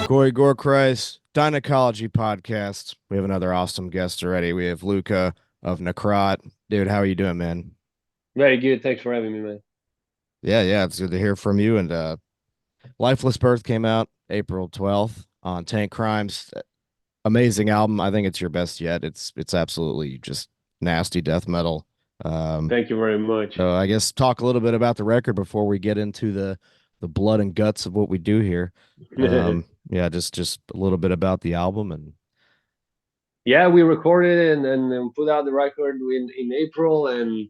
Corey Gorechrist, DIEnecology podcast. We have another awesome guest already. We have Luca of Necrot. Dude, how are you doing, man? Very good. Thanks for having me, man. Yeah, it's good to hear from you. And Lifeless Birth came out April 12th on Tank Crimes. Amazing album. I think it's your best yet. It's absolutely just nasty death metal. Um, Thank you very much. so I guess talk a little bit about the record before we get into the blood and guts of what we do here. Yeah, just a little bit about the album and Yeah, we recorded it and put out the record in April, and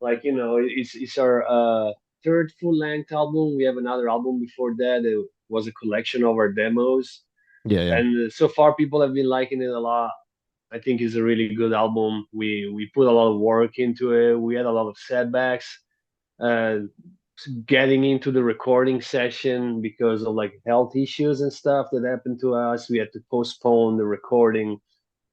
it's our third full length album. We have another album before that. It was a collection of our demos, yeah. and so far people have been liking it a lot. I think it's a really good album. We put a lot of work into it. We had a lot of setbacks. Uh, Getting into the recording session because of like health issues and stuff that happened to us. We had to postpone the recording.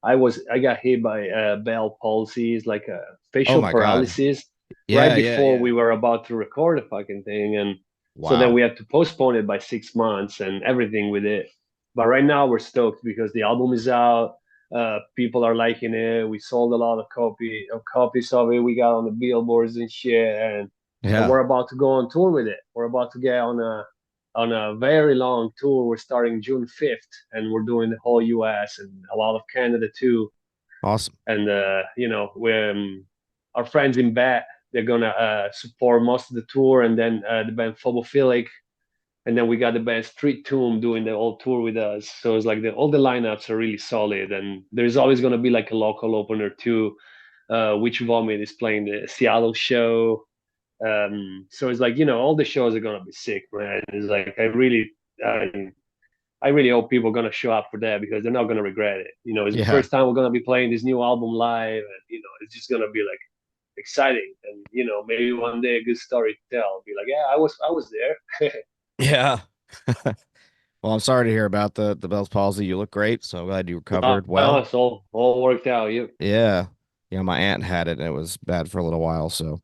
I got hit by Bell palsy, like a Oh facial my God. paralysis, right before Yeah. we were about to record the fucking thing, and so then Wow. we had to postpone it by 6 months and everything with it. But right now we're stoked because the album is out. People are liking it. We sold a lot of copies of it. We got on the billboards and shit, and Yeah. we're about to go on tour with it. We're about to get on a very long tour. We're starting June 5th, and we're doing the whole US and a lot of Canada too. Awesome. And we our friends in Bat, they're gonna support most of the tour, and then the band Phobophilic, and then we got the band Street Tomb doing the whole tour with us. So it's like all the lineups are really solid, and there's always gonna be like a local opener too. Which Vomit is playing the Seattle show. So it's like all the shows are gonna be sick, man. It's like I really hope people are gonna show up for that because they're not gonna regret it. It's the Yeah. first time we're gonna be playing this new album live, and it's just gonna be like exciting. And maybe one day a good story to tell. Be like, yeah, I was there. Yeah. Well, I'm sorry to hear about the Bell's palsy. You look great, so I'm glad you No, recovered no, well. it's all worked out. You, Yeah. Yeah, my aunt had it and it was bad for a little while, so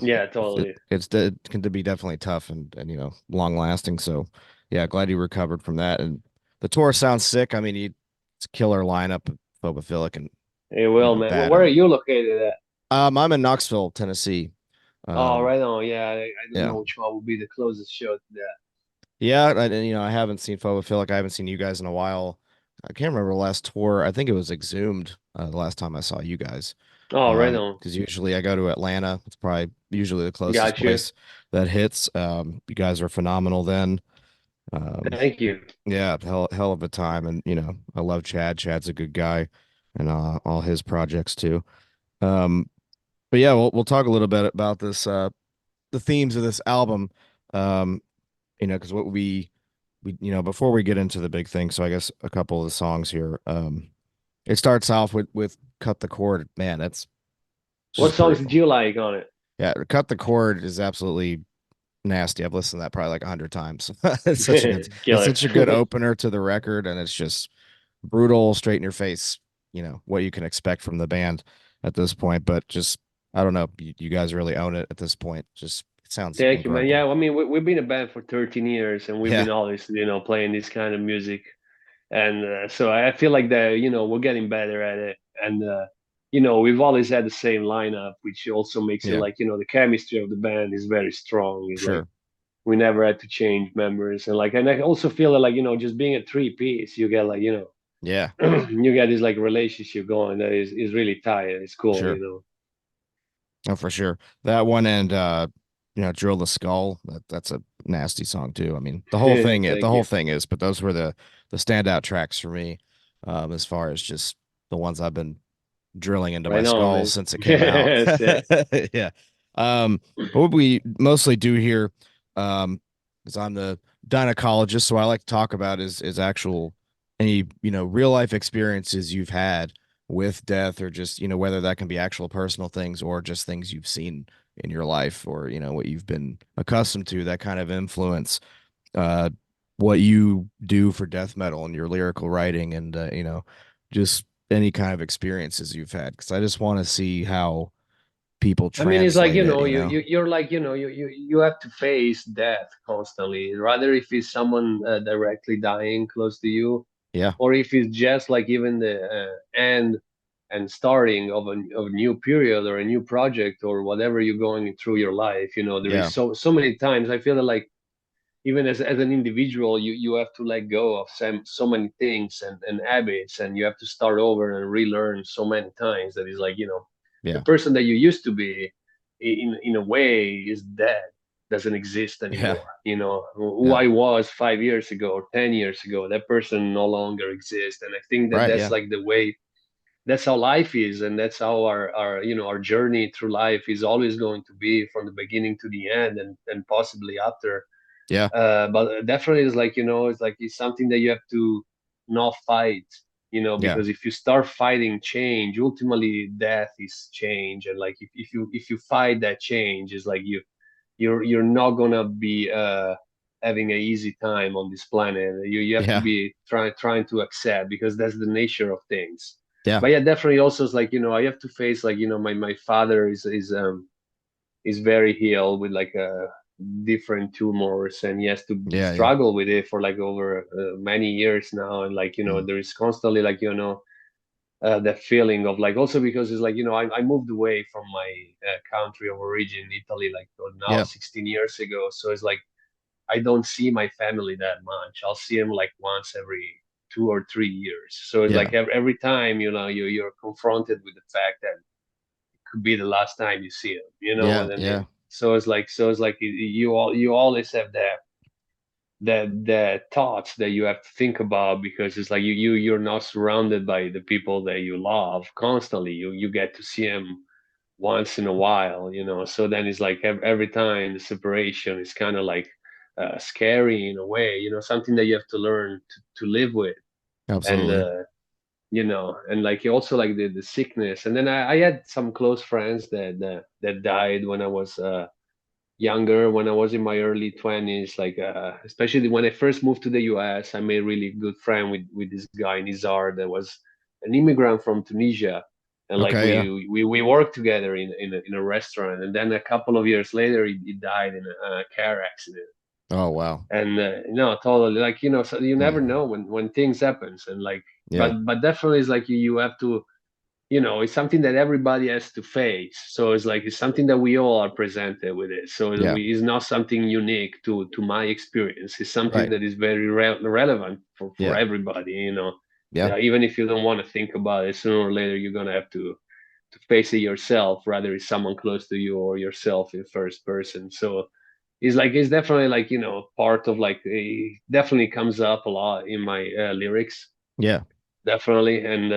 yeah, it, totally. it can be definitely tough and long lasting. So yeah, glad you recovered from that. And the tour sounds sick. I mean, it's a killer lineup of Phobophilic and Hey, Will, man, bad. where are you located at? I'm in Knoxville, Tennessee. Oh, Um, right on. Yeah, I don't yeah. know which one will be the closest show to that. Yeah, I haven't seen Phobophilic. I haven't seen you guys in a while. I can't remember the last tour. I think it was Exhumed, the last time I saw you guys. Oh, right on. Because usually I go to Atlanta. It's probably usually the closest Got you. place that hits. You guys are phenomenal then. Um, Thank you. yeah, hell of a time. And I love Chad. Chad's a good guy and all his projects too. Um, but yeah, we'll talk a little bit about this the themes of this album. Um, because what we before we get into the big thing, so I guess a couple of the songs here. It starts off with Cut the Cord. Man, that's What just songs did brutal. you like on it? Yeah, Cut the Cord is absolutely nasty. I've listened to that probably like 100 times. It's such a good it's Killer. such a good opener to the record, and it's just brutal, straight in your face, what you can expect from the band at this point. But just I don't know, you guys really own it at this point. Just it sounds Thank you, man. incredible. Yeah, I mean, we've been a band for 13 years, and we've Yeah, been always, playing this kind of music. And so I feel like we're getting better at it. And, we've always had the same lineup, which also makes it yeah, like, the chemistry of the band is very strong. It's like sure. we never had to change members. And I also feel that, like, just being a three piece, you get like, Yeah, you get this like relationship going that is really tight. It's cool, sure. Oh, for sure. That one and Drill the Skull. That's a nasty song too. I mean, the Thank whole you. thing is, but those were the standout tracks for me, as far as just the ones I've been drilling into my Right on, skull man. since it came out. Yeah, sick. Yeah. What we mostly do here, is I'm the gynecologist, so I like to talk about is actual any, real life experiences you've had with death or just, whether that can be actual personal things or just things you've seen in your life or, what you've been accustomed to that kind of influence uh what you do for death metal and your lyrical writing and just any kind of experiences you've had because I just want to see how people I mean, it's like, translate it, you know? you're like, you have to face death constantly, rather if it's someone directly dying close to you, Yeah. or if it's just like even the end and starting of a new period or a new project or whatever you're going through your life. There is Yeah. so many times I feel that like even as an individual, you have to let go of so many things and habits, and you have to start over and relearn so many times that is like, the Yeah. person that you used to be in a way is dead, doesn't exist Yeah. anymore. Who Yeah. I was 5 years ago or 10 years ago, that person no longer exists. And I think that Right. that's Yeah. like the way, that's how life is, and that's how our journey through life is always going to be, from the beginning to the end, and possibly after. Yeah. But definitely it's like, it's like it's something that you have to not fight, Yeah. because if you start fighting change, ultimately death is change. And like if you fight that change, it's like you're not gonna be having an easy time on this planet. You have to Yeah. be trying to accept, because that's the nature of things. Yeah. But yeah, definitely also it's like, I have to face like, my father is very ill with like different tumors, and he has to Yeah. Yeah. struggle with it for like over many years now. And like, Mm. there is constantly like, that feeling of like, also because it's like, I moved away from my country of origin, Italy, like now Yeah. 16 years ago. So it's like I don't see my family that much. I'll see them like once every 2 or 3 years. So it's Yeah. like every time, you're confronted with the fact that could be the last time you see them. Yeah. And then Yeah. so it's like you always have that thoughts that you have to think about, because it's like you're not surrounded by the people that you love constantly. You get to see them once in a while. So then it's like every time the separation is kind of like scary in a way, something that you have to learn to live with. And Absolutely. and like also like the sickness. And then I had some close friends that died when I was younger, when I was in my early 20s. Like especially when I first moved to the US, I made a really good friend with this guy Nizar, that was an immigrant from Tunisia. And like Okay. Yeah. we worked together in a restaurant, and then a couple of years later he died in a car accident. Oh, wow. And no, totally, like, so you never Mm. know when things happens. And like, Yeah. but definitely it's like you have to, it's something that everybody has to face. So it's like it's something that we all are presented with it. So Yeah. it's not something unique to my experience. It's something Right. that is very relevant for Yeah. everybody. Yeah. Yeah, even if you don't want to think about it, sooner or later you're gonna have to face it yourself, rather it's someone close to you or yourself in first person. So it's definitely like, part of like, definitely comes up a lot in my lyrics, Yeah. definitely. And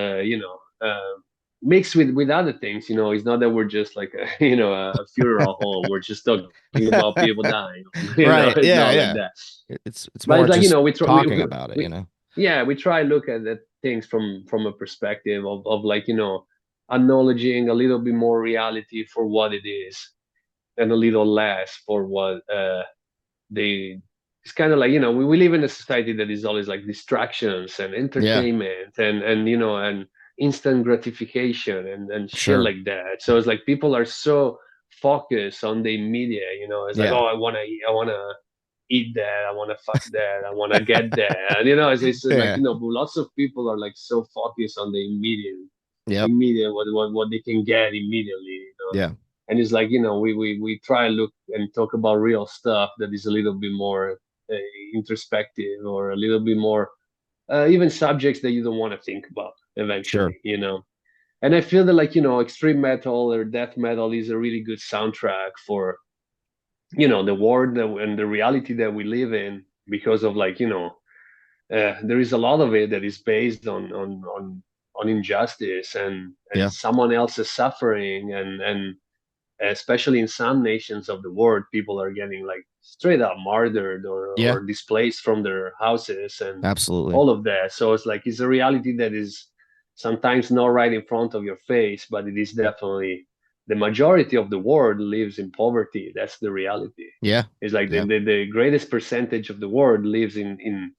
mixed with other things. It's not that we're just like a a funeral home, we're just talking about people dying. Right. It's Yeah. not like Yeah. that. It's But more it's like, just we try talking about it, you we know? yeah, we try look at the things from a perspective of like, acknowledging a little bit more reality for what it is, and a little less for what they it's kind of like, we live in a society that is always like distractions and Yeah. entertainment and instant gratification and shit Sure. like that. So it's like people are so focused on the media. It's like, Yeah. oh, I want to eat that, I want to fuck that, I want to get that. And it's like, Yeah. lots of people are like so focused on the Yep. immediate, what they can get immediately. Yeah. And it's like, we try and look and talk about real stuff that is a little bit more uh, introspective, or a little bit more even subjects that you don't want to think about Sure. eventually. And I feel that like, extreme metal or death metal is a really good soundtrack for the world and the reality that we live in, because of like, there is a lot of it that is based on injustice and Yeah. someone else's suffering. And especially in some nations of the world, people are getting like straight up murdered Yeah. or displaced from their houses and Absolutely. all of that. So it's like it's a reality that is sometimes not right in front of your face, but it is definitely the majority of the world lives in poverty. That's the reality. Yeah. It's like the, Yeah. the, the greatest percentage of the world lives in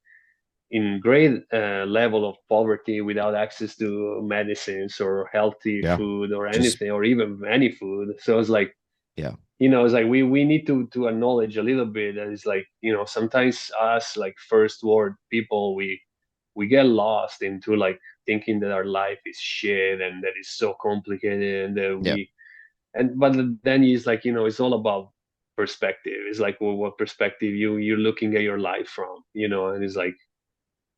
in great level of poverty without access to medicines or healthy Yeah. food or Just anything or even any food. So it's like, yeah. it's like we need to acknowledge a little bit that it's like, sometimes us like first world people, we get lost into like thinking that our life is shit and that it's so complicated and that Yeah. but then it's like, it's all about perspective. It's like, well, what perspective you're looking at your life from, and it's like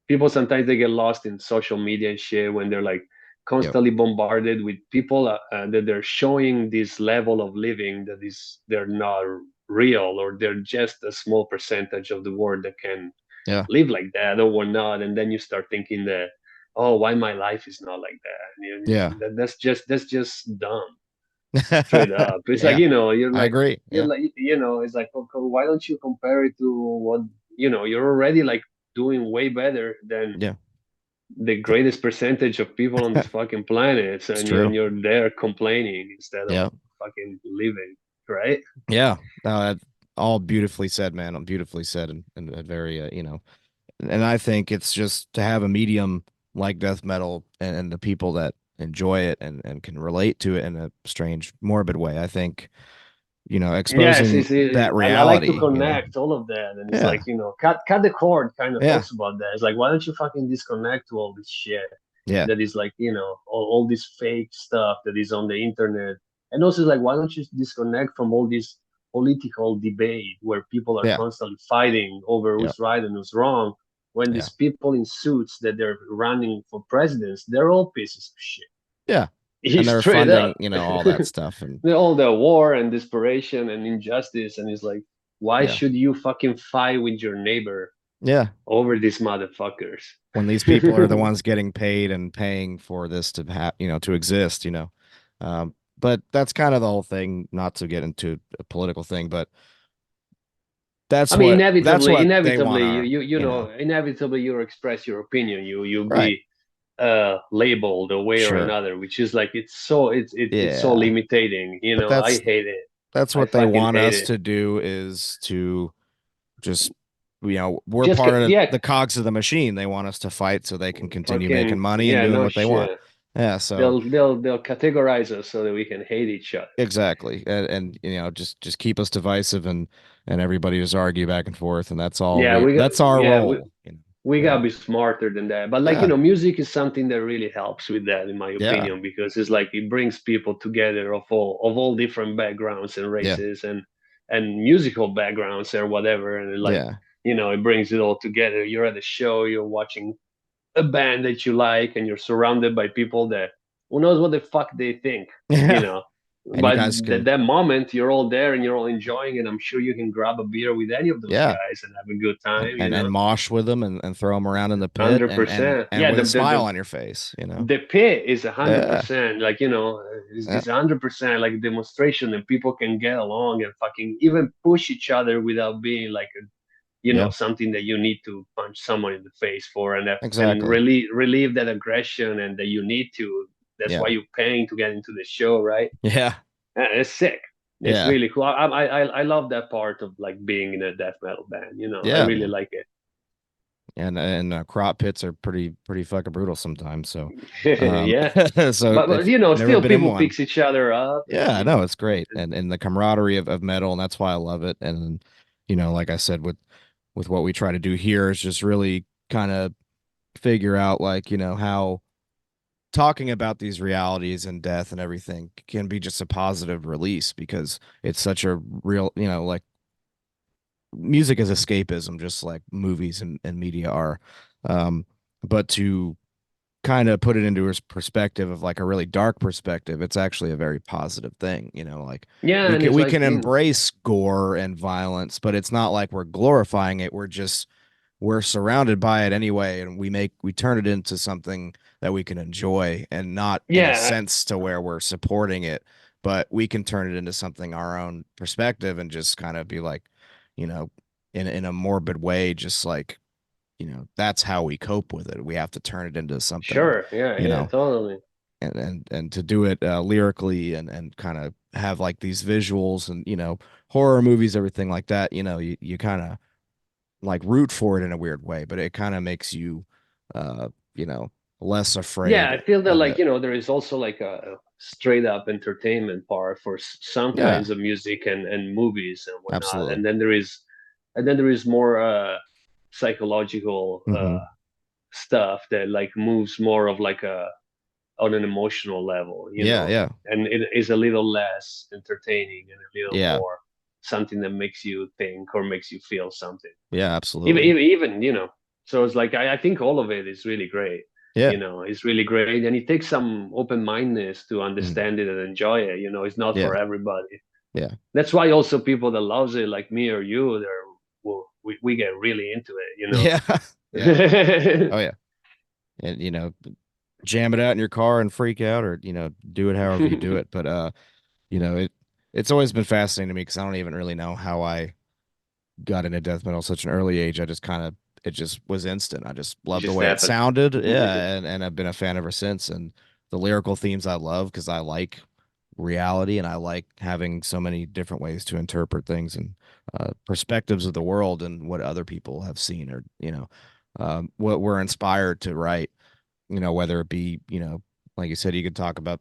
people sometimes they get lost in social media and shit when they're like Yep. constantly bombarded with people that they're showing this level of living that is they're not real, or they're just a small percentage of the world that can Yeah. live like that or whatnot. And then you start thinking that, oh, why my life is not like that? Yeah. That's just dumb, straight up. It's like, Yeah. you're I like, agree. Yeah. it's like, okay, why don't you compare it to what, you're already like doing way better than Yeah. the greatest percentage of people on this fucking planet, It's and true. you're there complaining instead of Yeah. fucking living, right? Yeah. No, all beautifully said, man. Beautifully said, and very, and I think it's just to have a medium like death metal and the people that enjoy it and can relate to it in a strange, morbid way. I think, Yes, exposing that I like to reality. connect all of that, and it's Yeah. like, cut the cord kind of Yeah. talks about that. It's like, why don't you fucking disconnect to all this shit Yeah. that is like, all this fake stuff that is on the internet, and also it's like, why don't you disconnect from all this political debate where people are Yeah. constantly fighting over Yeah. who's right and who's wrong, when Yeah. these people in suits that they're running for presidents, they're all pieces of shit. Yeah. And He's they're straight funding, up. all that stuff. And All the war and desperation and injustice, and it's like, why yeah. should you fucking fight with your neighbor Yeah. over these motherfuckers? When these people are the ones getting paid and paying for this to have, to exist. But that's kind of the whole thing, not to get into a political thing, but I mean, that's inevitably, what they want inevitably, our, inevitably, you express your opinion. You'll right. be labeled a way or Sure. another, which is like, it's so Yeah. limiting. But I hate it. that's I what they fucking want hate us it. to do, is to just, we're Just part of yeah, the cogs of the machine. They want us to fight so they can continue making fucking money and yeah, doing no what they want. shit. Yeah. So They'll categorize us so that we can hate each other. exactly. And just keep us divisive, and everybody just argue back and forth. And Yeah, that's our yeah, role. we Yeah. gotta be smarter than that. But like, Yeah. music is something that really helps with that, in my Yeah. opinion, because it's like it brings people together of all different backgrounds and Yeah. races and musical backgrounds or whatever. And like, Yeah. it brings it all together. You're at a show, you're watching a band that you like, and you're surrounded by people that who knows what the fuck they think, you Yeah. know. And you But guys at can, that moment, you're all there and you're all enjoying, and I'm sure you can grab a beer with any of those yeah. guys and have a good time, And mosh with them and throw them around in the pit, hundred percent. and Yeah, with the a the smile the on your face. the pit is a hundred Yeah. percent. Like, Yeah. is 100% like a demonstration, and people can get along and fucking even push each other without being like Yeah. something that you need to punch someone in the face for, and Exactly. relieve that aggression, and that you need to. That's Yeah. why you're paying to get into the show, right? Yeah. It's sick. It's Yeah. really cool. I love that part of like being in a death metal band. I Yeah, really man. like it. And crop pits are pretty fucking brutal sometimes. So, Yeah, so but if never still been in people one, fix each other up, and yeah, no, it's great. And the camaraderie of metal, and that's why I love it. And like I said, with what we try to do here is just really kind of figure out, like, how talking about these realities and death and everything can be just a positive release, because it's such a real, like, music is escapism, just like movies and media are. Um, but to kind of put it into a perspective of like a really dark perspective, it's actually a very positive thing. Like, yeah, we and can it's we like, can embrace gore and violence, but it's not like we're glorifying it. We're surrounded by it anyway, and we turn it into something that we can enjoy, and not in a yeah, sense to where we're supporting it, but we can turn it into something our own perspective, and just kind of be like, you know, in a morbid way, just like, that's how we cope with it. We have to turn it into something, sure, yeah, you yeah, know, totally. and to do it lyrically, and kind of have like these visuals, and horror movies, everything like that. You kind of like root for it in a weird way, but it kind of makes you, uh, you know, less Yeah, afraid I feel that of like, it. there is also like a straight up entertainment part for some Yeah, kinds of music and movies and whatnot. absolutely. And then there is more psychological Hmm. stuff that like moves more of like a on an emotional level, Yeah, yeah, and it is a little less entertaining and a little yeah, more something that makes you think or makes you feel something. yeah, Even absolutely. even, even so it's like I think all of it is really great. Yeah. It's really great, and it takes some open-mindedness to Mhm. understand it and enjoy it. It's not Yeah, for everybody. yeah, That's why also people that loves it, like me or you, they're well, we get really into it. yeah, yeah. Oh yeah. And jam it out in your car and freak out, or do it however you do it. But it's always been fascinating to me because I don't even really know how I got into death metal at such an early age. I just kind of it just was instant. I just It loved the just way it happened. sounded. Yeah, and I've been a fan ever since. And the lyrical themes I love because I like reality and I like having so many different ways to interpret things and perspectives of the world and what other people have seen or what we're inspired to write. Whether it be like you said, you could talk about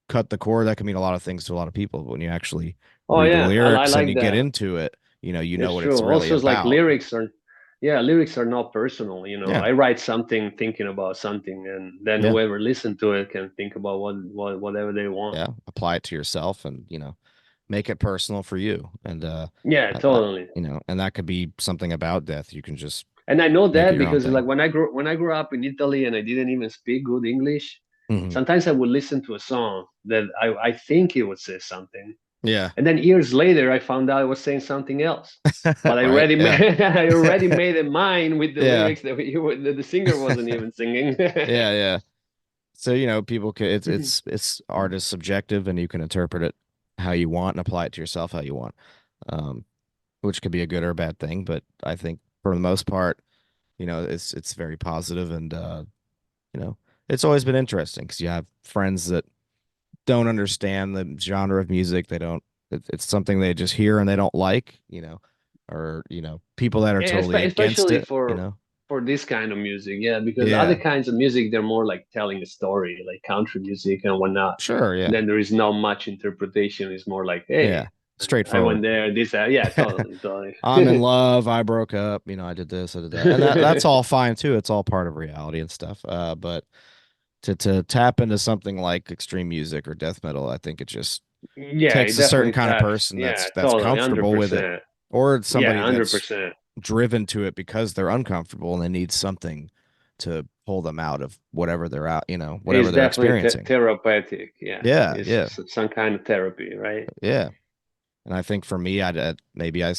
cut the core. That can mean a lot of things to a lot of people. But when you actually Oh read the yeah, I lyrics and like you get that. into it, you know It's what it's true. really Also, it's like about. lyrics are not personal. Yeah, I write something thinking about something, and then yeah, whoever listen to it can think about whatever they want. yeah. Apply it to yourself and make it personal for you. And Yeah, totally. and that could be something about death. You can just And I know make it that your own because it's thing. like when I grew up in Italy and I didn't even speak good English, Hmm. sometimes I would listen to a song that I think it would say something, Yeah. and then years later I found out I was saying something else. But I Right. already Yeah. made, I already made a mind with the Yeah. lyrics that the singer wasn't even singing. Yeah. Yeah. So, people can it's art is subjective and you can interpret it how you want and apply it to yourself how you want. Um, which could be a good or a bad thing, but I think for the most part, it's very positive and you know, it's always been interesting because you have friends that don't understand the genre of music. They don't it's something they just hear and they don't like, or people that are Yeah, totally against especially it, for this kind of music, yeah, because other Yeah. kinds of music they're more like telling a story, like country music and whatnot. Sure, yeah. Then there is not much interpretation. It's more like, hey, Yeah. I went Straightforward. there, this, yeah, totally, totally. I'm in love. I broke up. I did this. I did that, and that's all fine too. It's all part of reality and stuff. But to tap into something like extreme music or death metal, I think it just Yeah, it takes a certain definitely kind of taps. person Yeah, that's totally, comfortable with it, 100%. or Yeah, somebody hundred that's percent. driven to it because they're uncomfortable and they need something to pull them out of whatever they're out, whatever It's they're definitely experiencing. therapeutic. Yeah, Yeah, it's yeah, some kind of therapy, right? yeah. And I think for me, maybe I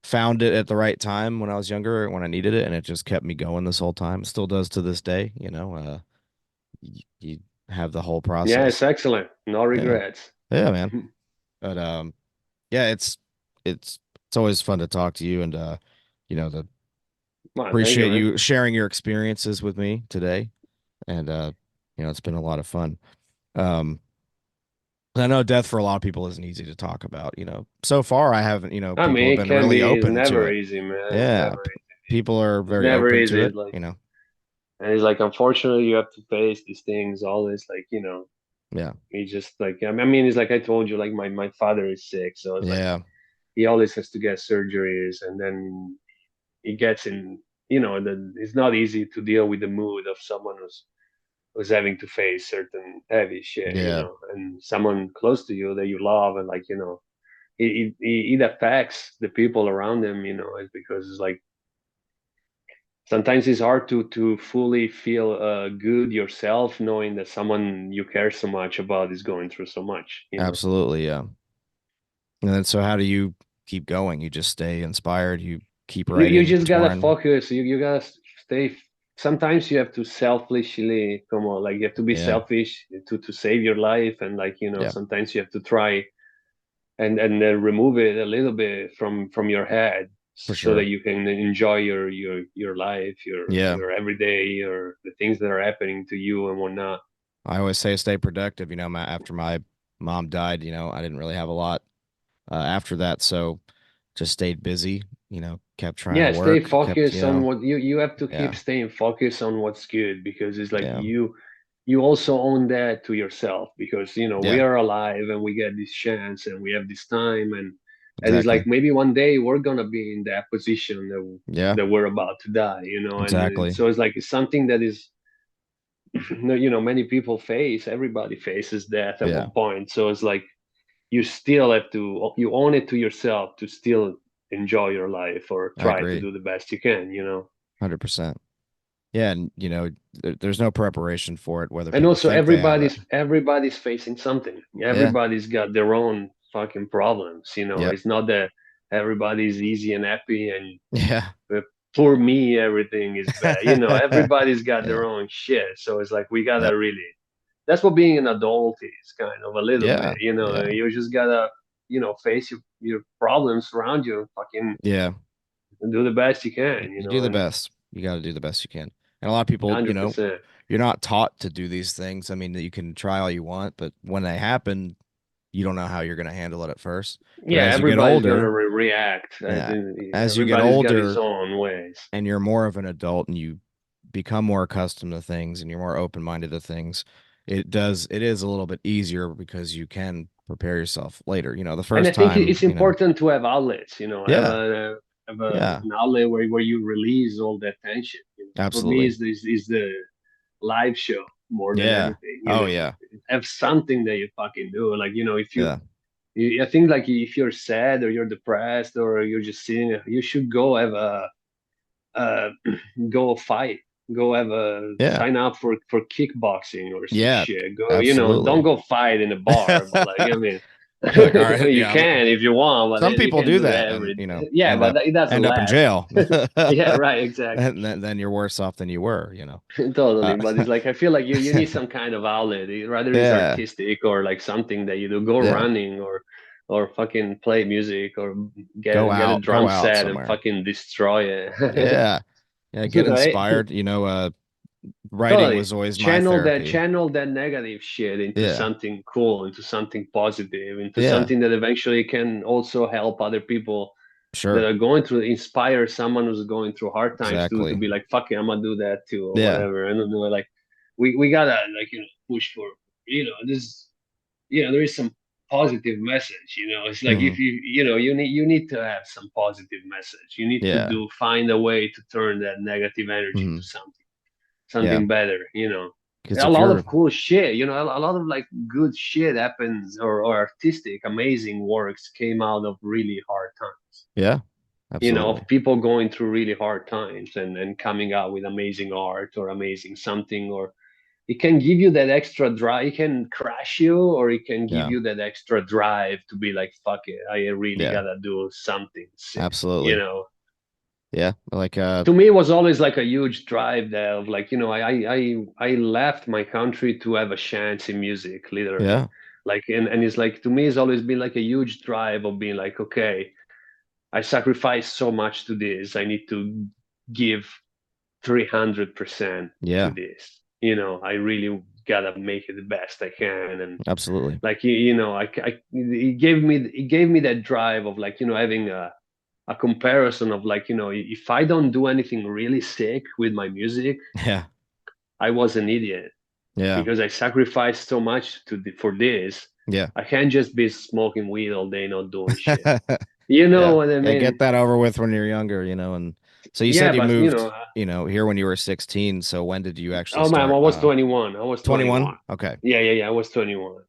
found it at the right time when I was younger, when I needed it, and it just kept me going this whole time. It still does to this day. You have the whole Yeah, it's process. excellent. No Yeah, regrets. yeah, man. But yeah, it's always fun to talk to you and to Well, thank you, appreciate man. you sharing your experiences with me today. And it's been a lot of fun. Um, I know death for a lot of people isn't easy to talk about. So far I haven't. I People mean, have it been can really be. It's open to never it. easy, man. It's Yeah, never easy. people are It's very never open to easy. it. Like, and it's like, unfortunately, you have to face these things always. Like, Yeah, he just like, I mean, it's like I told you, like my father is sick, so it's like yeah, he always has to get surgeries, and then he gets in. It's not easy to deal with the mood of someone who's having to face certain heavy shit, yeah. and someone close to you that you love, and like, it affects the people around them, it's because it's like sometimes it's hard to fully feel good yourself knowing that someone you care so much about is going through so much. Absolutely, yeah. And then so how do you keep going? You just stay inspired, you keep You writing, just gotta touring. focus. You gotta stay. Sometimes you have to selfishly come on, like you have to be Yeah, selfish to save your life, and like yeah, sometimes you have to try and remove it a little bit from your head for so that sure. you can enjoy your life, your Yeah. your everyday, or the things that are happening to you and whatnot. I always say stay productive. After my mom died, I didn't really have a lot after that. So, just stayed busy, kept trying to Yeah, stay work, kept, focused on what you have to keep yeah, staying focused on what's good, because it's like yeah, you also own that to yourself, because we yeah, are alive and we get this chance and we have this time, and it's exactly. like maybe one day we're gonna be in that position Yeah, that we're about to die, and exactly. so it's like it's something that is many people face. Everybody faces death at Yeah, one point, so it's like you still have to you own it to yourself to still enjoy your life or I try to agree. do the best you can. 100%. Yeah, and there's no preparation for it, whether And people also think they have it. everybody's facing something. Yeah. Everybody's got their own fucking problems. Yep. It's not that everybody's easy and happy and Yeah. uh, for me everything is bad. Everybody's got Yeah. their own shit, so it's like we Yep. gotta really, that's what being an adult is, kind of a little bit. Yeah. Yeah. You just gotta face your problems around you, fucking Yeah. do the best you can, You do the and best. You got to do the best you can. And a lot of people, 100%. you're not taught to do these things. I mean, you can try all you want, but when they happen, you don't know how you're going to handle it at first. But Yeah, as you get everybody's gonna older, react. yeah, as you get Everybody's got his older own ways. and you're more of an adult and you become more accustomed to things and you're more open-minded to things, it is a little bit easier because you can prepare yourself later. The And I first think time, it's important to have outlets. Have yeah, yeah, an outlet where you release all that tension. For me, absolutely. is the live show more than Yeah. anything. Oh yeah. Have something that you fucking do. Like if Yeah. I think like if you're sad or you're depressed or you're just sitting, you should go have uh, go fight, go have a Yeah. sign up for kickboxing or some Yeah. shit. Go, don't Absolutely. go fight in a bar, but like I mean, You're like, all right, you yeah. can if you want, but Some then you people can do do that that and, every. Yeah, but it doesn't end up in last. jail. Yeah, right, exactly. And then you're worse off than you were, Totally, Uh, but it's like I feel like you need some kind of outlet, rather it's yeah. artistic or like something that you do. Go Yeah. running or fucking play music or get a Go drum out set and somewhere. fucking destroy it. Yeah. Yeah. Get Right? inspired. Writing Totally. was always my therapy. Channel that negative shit into Yeah. something cool, into something positive, into Yeah. something that eventually can also help other people that Sure. are going through, inspire someone who's going through hard times to Exactly. be like, fuck it, I'm gonna do that too, or Yeah. whatever. And then like we gotta like push for this there is some positive message. It's like Hmm. if you need to have some positive message. You need to Yeah. find a way to turn that negative energy Hmm. into something Yeah. better. Because A if lot you're, of cool shit, a lot of like good shit happens, or artistic amazing works came out of really hard times, yeah, of absolutely. people going through really hard times and coming out with amazing art or amazing something, or it can give you that extra drive. It can crash you, or it can give Yeah. you that extra drive to be like, fuck it, I really Yeah. gotta do something sick you Absolutely. know Yeah. Like, to me it was always like a huge drive there of like I left my country to have a chance in music, literally. yeah. Like, and it's like, to me it's always been like a huge drive of being like, okay, I sacrificed so much to this, I need to give 300% to Yeah. this. I really gotta make it the best I can. And Absolutely. like it gave me that drive of like having a comparison of like if I don't do anything really sick with my music, Yeah. I was an idiot, Yeah. because I sacrificed so much for this. Yeah. I can't just be smoking weed all day not doing shit. You know Yeah. what I Yeah. Get mean? that over with when you're younger, and so you Yeah, said you but moved, here when you were 16. So when did you actually oh man, I start? was 21. I was 21? 21. Okay. Yeah. I was 21.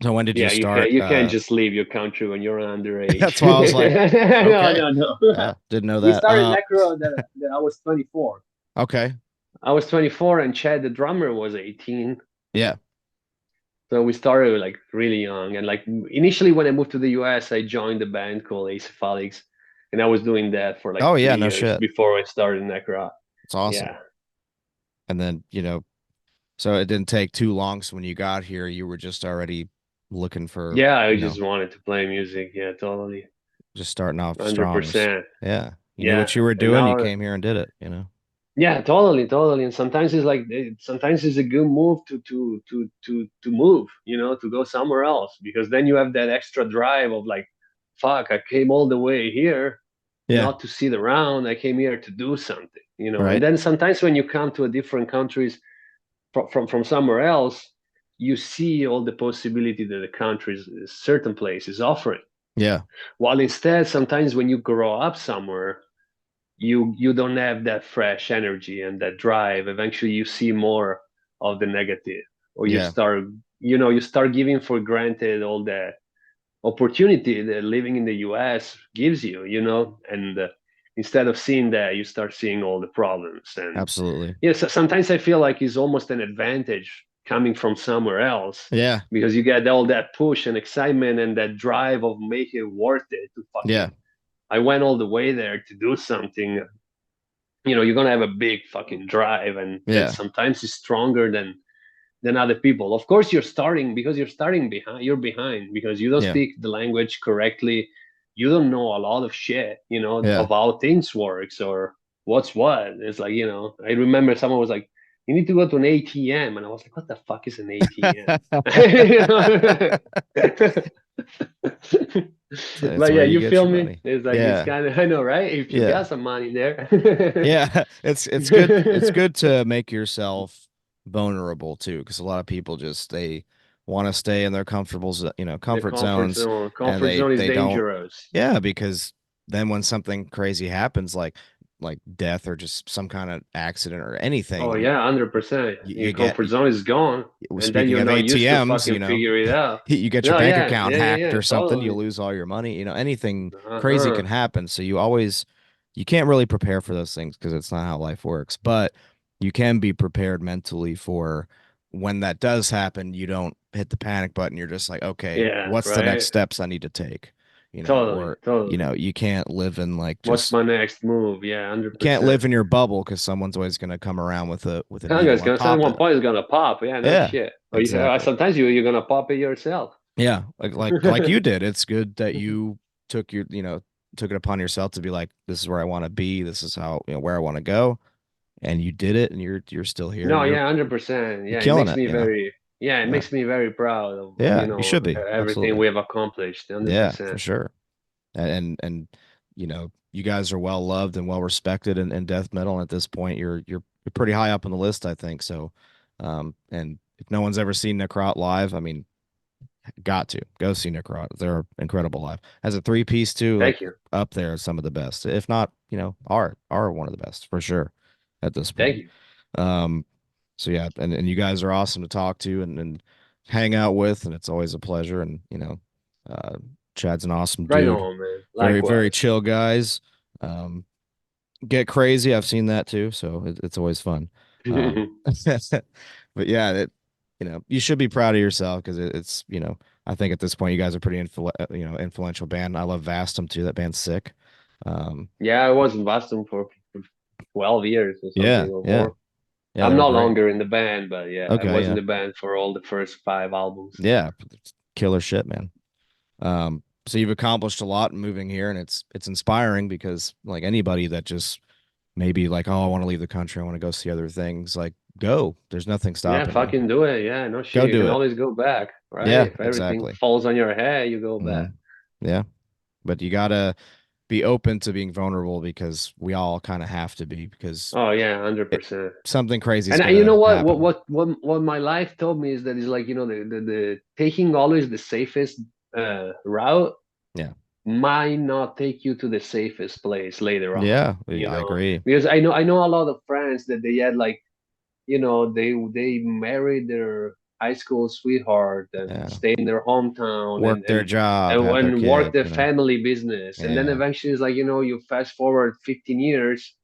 So when did you Yeah, start? you can't just leave your country when you're underage. That's why I was like, No, okay. no, no. Didn't know We that. started Necro that I was 24. Okay. I was 24 and Chad, the drummer, was 18. Yeah. So we started like really young. And like initially when I moved to the US, I joined a band called Acephalix. And I was doing that for like Oh yeah, three no years shit. before I started Necro. It's awesome. Yeah. And then, so it didn't take too long. So when you got here, you were just already looking for, Yeah, I just wanted to play music. Yeah, totally. just starting off strong. 100%. Yeah. You knew Yeah. what you were And doing. You now came here and did it. yeah, totally. And sometimes it's like sometimes it's a good move to move, to go somewhere else, because then you have that extra drive of like, fuck, I came all the way here Yeah. not to sit around. I came here to do something, you know. And Right. then sometimes when you come to a different countries from somewhere else, you see all the possibility that the countries, certain places offering. Yeah. While instead, sometimes when you grow up somewhere, you don't have that fresh energy and that drive. Eventually, you see more of the negative, or you Yeah. start, you start giving for granted all the opportunity that living in the US gives you, and instead of seeing that, you start seeing all the problems. And Absolutely. yes, sometimes I feel like it's almost an advantage coming from somewhere else Yeah. because you get all that push and excitement and that drive of making it worth it to Yeah. fucking. I went all the way there to do something. You're gonna have a big fucking drive, and that Yeah. sometimes is stronger than other people. Of course, you're starting because you're starting behind. You're behind because you don't Yeah. speak the language correctly. You don't know a lot of shit, Yeah. of how things works or what's what. It's like, I remember someone was like, "You need to go to an ATM," and I was like, "What the fuck is an ATM?" That's But where yeah, you you get feel your me? money. It's like it's Yeah. kind of I know, right? If you Yeah. got some money there. Yeah. It's good. It's good to make yourself vulnerable too, because a lot of people just they want to stay in their The comfort comfort zones, zone. and Comfort zone is they don't. dangerous. Yeah, because then when something crazy happens, like death or just some kind of accident or Oh anything, yeah, 100%. Your you get. comfort zone is gone, and then Speaking you're of not used to ATMs, fucking figure it out. you get your No, bank yeah, account yeah, yeah, hacked yeah, or something, you totally. lose all your money, anything crazy Uh-huh. can happen. So you can't really prepare for those things because it's not how life works, but you can be prepared mentally for when that does happen, you don't hit the panic button. You're just like, okay, Yeah, what's the next right. steps I need to take? Totally, Or, totally. you can't live in like What's just, my next move? Yeah, you can't live 100%. in your bubble because someone's always going to come around with a I'm needle just and gonna say at pop one it. point it's gonna pop. Yeah, no Yeah, shit. Or exactly. sometimes you're gonna pop it yourself. Yeah, like you did. It's good that you took your, took it upon yourself to be like, this is where I want to be. This is how, where I want to go, and you did it, and you're still here, and No, yeah, 100%. you're Yeah, it killing makes it. me very. Yeah, it Yeah, makes me very proud of yeah. You should be everything absolutely. we have accomplished. Yeah, for 100%. sure. And you guys are well loved and well respected in death metal. And at this point, you're pretty high up on the list, I think. So, and if no one's ever seen Necrot live, I mean, got to go see Necrot. They're incredible live. As a three piece too, like Thank you. up there, some of the best, if not, are one of the best for sure at this Thank point. you. Um, so yeah, and you guys are awesome to talk to and hang out with, and it's always a pleasure. And uh, Chad's an awesome Right dude. on, man. Very, very Likewise. chill guys. Um, get crazy. I've seen that too, so it's always fun. But yeah, you should be proud of yourself because it's I think at this point you guys are pretty influential band. I love Vastum too. That band's sick. Um, Yeah, I was in Boston for 12 years or yeah, something or yeah, more. yeah. I'm They're no great. longer in the band, but yeah, I Okay, was in yeah, the band for all the first 5 albums. yeah. It's killer shit, man. So you've accomplished a lot in moving here, and it's inspiring because like anybody that just maybe like, oh, I want to leave the country, I want to go see other things, like go. There's nothing Yeah, stopping you. fucking do it. Yeah, no shit. Go You do can it. always go back, right? Yeah, If everything exactly. falls on your head, you go Hmm. back. Yeah, but you gotta be open to being vulnerable because we all kind of have to be because Oh yeah, it, 100%. something crazy is And you know gonna what? What happen. what what my life told me is that it's like the taking always the safest route Yeah, might not take you to the safest place later on. yeah, You I know, agree. because I know a lot of friends that they had like they married their high school sweetheart and Yeah, stay in their hometown work their job, have their and work kid. their family business, and then Yeah, eventually it's like you fast forward 15 years,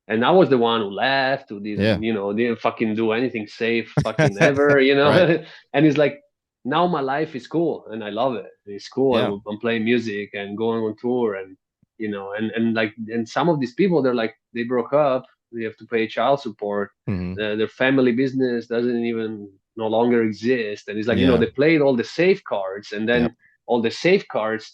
and I was the one who left, who yeah, didn't fucking do anything safe fucking ever, right. and it's like now my life is cool and I love it. It's cool. Yeah. I'm playing music and going on tour, and and like and some of these people they're like they broke up, they have to pay child support, Hmm. their family business doesn't even no longer exist, and it's like Yeah. they played all the safeguards, and Yep. then all the safeguards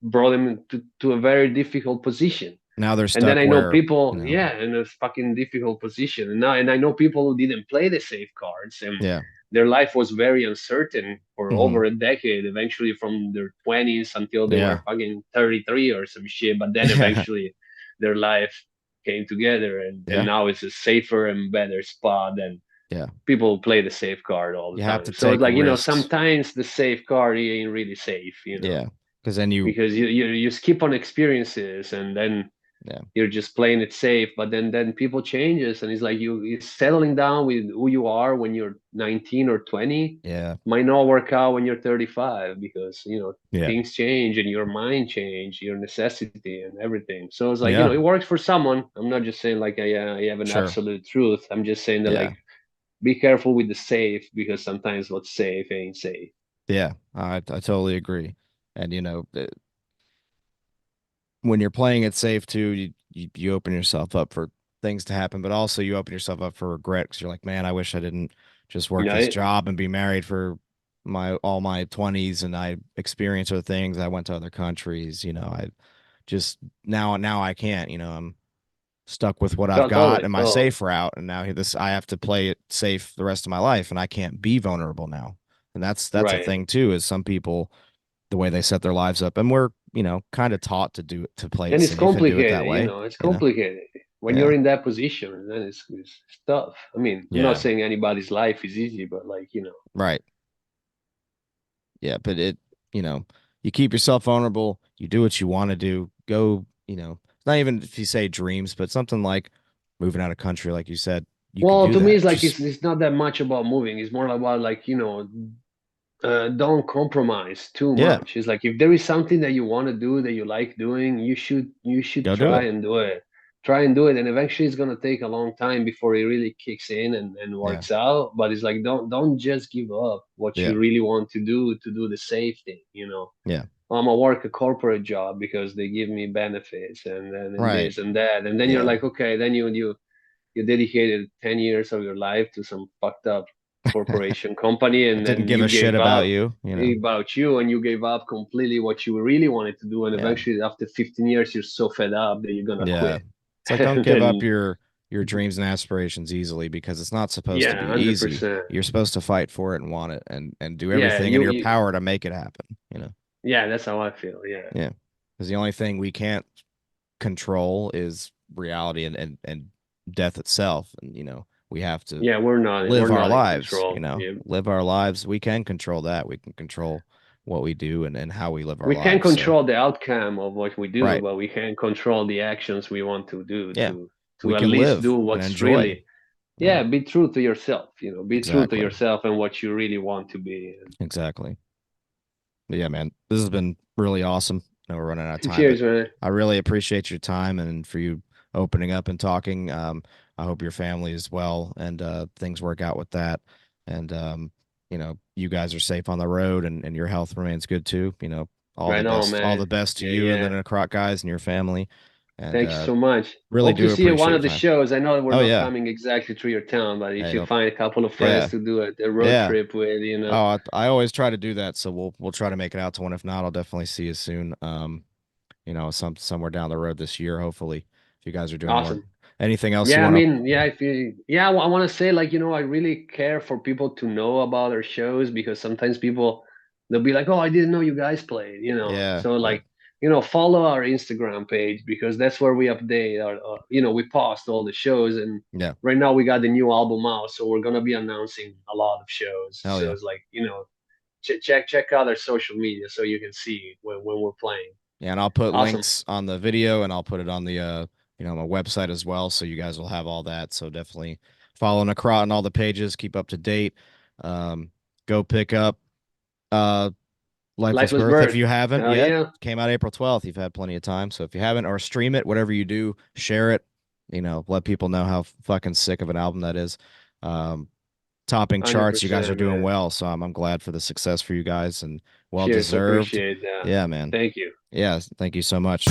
brought them to a very difficult position. Now they're And then stuck I know where, people, yeah, in a fucking difficult position. And I know people who didn't play the safeguards, and yeah. their life was very uncertain for Hmm. over a decade, eventually from their 20s until they Yeah. were fucking 33 or some shit. But then Yeah. eventually their life came together, and Yeah. now it's a safer and better spot, and Yeah. people play the safe card all the You have time. to So it's take like, risks. sometimes the safe card ain't really safe, Yeah. Because then you, because you skip on experiences, and then yeah. you're just playing it safe. But then people changes, and it's like you're settling down with who you are when you're 19 or 20 Yeah. might not work out when you're 35, because Yeah. things change and your mind change, your necessity and everything. So it's like, Yeah. it works for someone. I'm not just saying like I have an Sure. absolute truth. I'm just saying that, Yeah. like, be careful with the safe, because sometimes what's safe ain't safe. Yeah. I totally agree. And when you're playing it safe too, you open yourself up for things to happen, but also you open yourself up for regret because you're like, man, I wish I didn't just work this Right. job and be married for my all my 20s and I experienced other things. I went to other countries, I just now I can't, I'm stuck with what I've got Totally, and my totally. safe route, and now this I have to play it safe the rest of my life, and I can't be vulnerable now. And that's a Right. thing too, is some people the way they set their lives up, and we're kind of taught to play it And it's safe and do it that complicated, way. it's you know complicated when yeah. you're in that position. Then it's tough. I mean, I'm not Yeah. saying anybody's life is easy, but like, Right. Yeah, but you know you keep yourself vulnerable, you do what you want to do, go. It's not even if you say dreams, but something like moving out of country, like you said, you could well, do to me, that. it's like Just it's not that much about moving. It's more about, like, don't compromise too yeah, much. It's like, if there is something that you want to do, that you like doing, you should go do try it. and do it. Try and do it, and eventually it's gonna take a long time before it really kicks in and Yeah. works out. But it's like, don't just give up what Yeah. you really want to do the safe thing. Yeah. I'm gonna work a corporate job because they give me benefits and Right. this and that, and then you're Yeah. like, okay, then you dedicated 10 years of your life to some fucked up corporation company, It and didn't then give you a shit gave about up you. about you, and you gave up completely what you really wanted to do, and Yeah. eventually after 15 years you're so fed up that you're gonna Yeah. quit. It's like don't And give up then, your dreams and aspirations easily because it's not supposed to yeah, be easy. 100%. You're supposed to fight for it and want it and do Yeah, everything in your power to make it happen. yeah, that's how I feel. Yeah. Yeah. Because the only thing we can't control is reality and death itself. And we have to Yeah, we're live our not in lives, control. Yeah. live our lives. We can control that. We can control what we do and how we live our We can't lives. So control the outcome of what we do, right. but we can control the actions we want to do Yeah. We to at can least do live and what's enjoy. really. Yeah. Yeah, be true to yourself. Be true to Exactly. yourself and what you really want to be. Exactly. But yeah, man, this has been really awesome. I know we're running out of time, but Cheers, man. I really appreciate your time and for you opening up and talking. I hope your family is well and things work out with that. And you guys are safe on the road and your health remains good too. Right on, All man. the best to Yeah, you and the yeah. Necrot guys and your family. And Thank you so much. really Hope to do see you at appreciate one your of the time. shows. I know we're Oh not yeah. coming exactly through your town, but if Hey, you no, find a couple of friends yeah. to do a road Yeah. trip with. Oh, I always try to do that, so we'll try to make it out to one. If not, I'll definitely see you soon. Somewhere down the road this year, hopefully, if you guys are doing more. Awesome. Anything else you Yeah, I want to? mean, yeah, I want to say, like, I really care for people to know about our shows, because sometimes people, they'll be like, oh, I didn't know you guys played. Yeah, So, yeah, like, follow our Instagram page, because that's where we update we post all the shows. And yeah. right now we got the new album out, so we're gonna be announcing a lot of shows. Hell So yeah, it's like, check out our social media so you can see when we're playing. yeah. And I'll put Awesome. links on the video, and I'll put it on the my website as well, so you guys will have all that. So definitely follow Necrot on all the pages, keep up to date. Um, go pick up uh Lifeless Lifeless Birth if Birth. you haven't Hell yet. yeah. Came out April 12th. You've had plenty of time. So if you haven't, or stream it, whatever you do, share it. Let people know how fucking sick of an album that is. Um, Topping charts. You guys are 100%, doing man. well. So I'm glad for the success for you guys and well Cheers. deserved. Appreciate that. Yeah, man. Thank you. Yeah, thank you so much.